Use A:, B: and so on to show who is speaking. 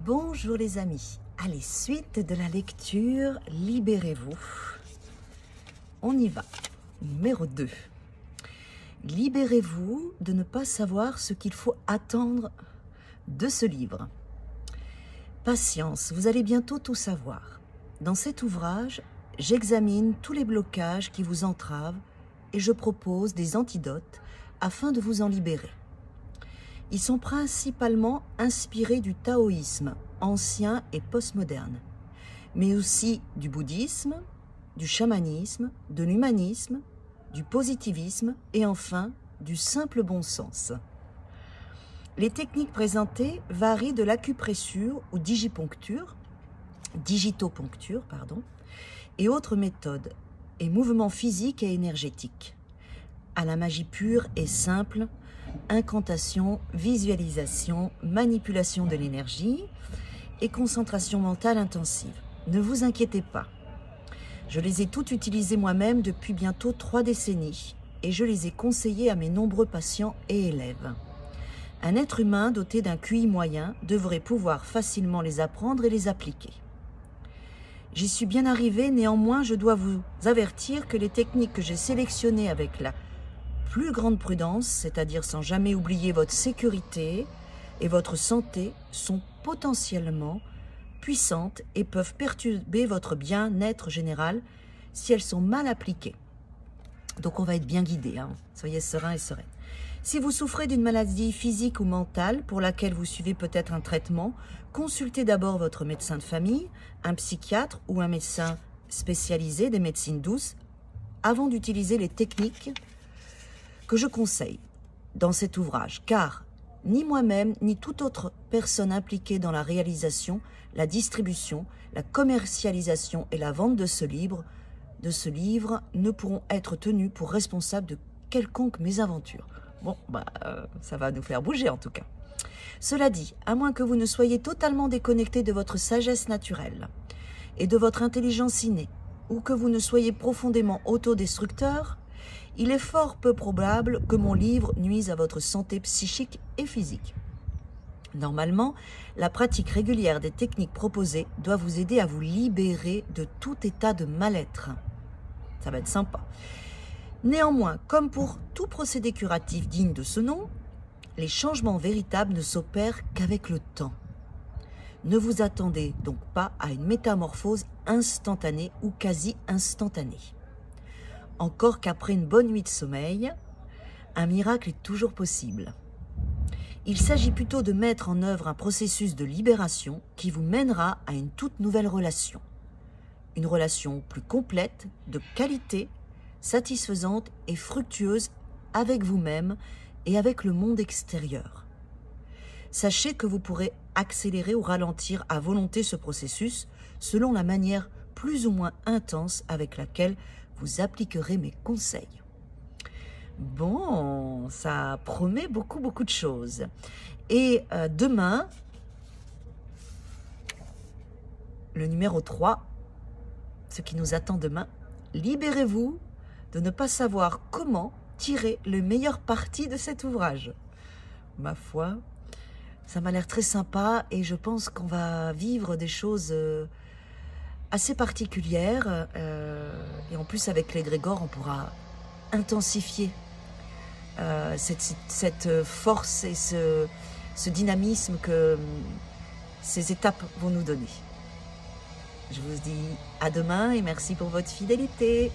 A: Bonjour les amis, allez, suite de la lecture, libérez-vous. On y va. Numéro 2. Libérez-vous de ne pas savoir ce qu'il faut attendre de ce livre. Patience, vous allez bientôt tout savoir. Dans cet ouvrage, j'examine tous les blocages qui vous entravent et je propose des antidotes afin de vous en libérer. Ils sont principalement inspirés du taoïsme, ancien et postmoderne, mais aussi du bouddhisme, du chamanisme, de l'humanisme, du positivisme et enfin du simple bon sens. Les techniques présentées varient de l'acupressure ou digitopuncture, et autres méthodes et mouvements physiques et énergétiques, à la magie pure et simple, incantation, visualisation, manipulation de l'énergie et concentration mentale intensive. Ne vous inquiétez pas. Je les ai toutes utilisées moi-même depuis bientôt 3 décennies et je les ai conseillées à mes nombreux patients et élèves. Un être humain doté d'un QI moyen devrait pouvoir facilement les apprendre et les appliquer. J'y suis bien arrivée, néanmoins je dois vous avertir que les techniques que j'ai sélectionnées avec la plus grande prudence, c'est-à-dire sans jamais oublier votre sécurité et votre santé, sont potentiellement puissantes et peuvent perturber votre bien-être général si elles sont mal appliquées. Donc on va être bien guidé, hein. Soyez sereins et sereines. Si vous souffrez d'une maladie physique ou mentale pour laquelle vous suivez peut-être un traitement, consultez d'abord votre médecin de famille, un psychiatre ou un médecin spécialisé des médecines douces avant d'utiliser les techniques que je conseille dans cet ouvrage, car ni moi-même, ni toute autre personne impliquée dans la réalisation, la distribution, la commercialisation et la vente de ce livre ne pourront être tenus pour responsables de quelconque mésaventure. Bon, ça va nous faire bouger en tout cas. Cela dit, à moins que vous ne soyez totalement déconnecté de votre sagesse naturelle et de votre intelligence innée, ou que vous ne soyez profondément autodestructeur, il est fort peu probable que mon livre nuise à votre santé psychique et physique. Normalement, la pratique régulière des techniques proposées doit vous aider à vous libérer de tout état de mal-être. Ça va être sympa. Néanmoins, comme pour tout procédé curatif digne de ce nom, les changements véritables ne s'opèrent qu'avec le temps. Ne vous attendez donc pas à une métamorphose instantanée ou quasi instantanée. Encore qu'après une bonne nuit de sommeil, un miracle est toujours possible. Il s'agit plutôt de mettre en œuvre un processus de libération qui vous mènera à une toute nouvelle relation. Une relation plus complète, de qualité, satisfaisante et fructueuse avec vous-même et avec le monde extérieur. Sachez que vous pourrez accélérer ou ralentir à volonté ce processus selon la manière plus ou moins intense avec laquelle vous appliquerez mes conseils. Bon, ça promet beaucoup de choses. Et demain, le numéro 3, ce qui nous attend demain, libérez-vous de ne pas savoir comment tirer le meilleur parti de cet ouvrage. Ma foi, ça m'a l'air très sympa et je pense qu'on va vivre des choses assez particulières et en plus avec l'égrégore on pourra intensifier cette force et ce dynamisme que ces étapes vont nous donner. Je vous dis à demain et merci pour votre fidélité.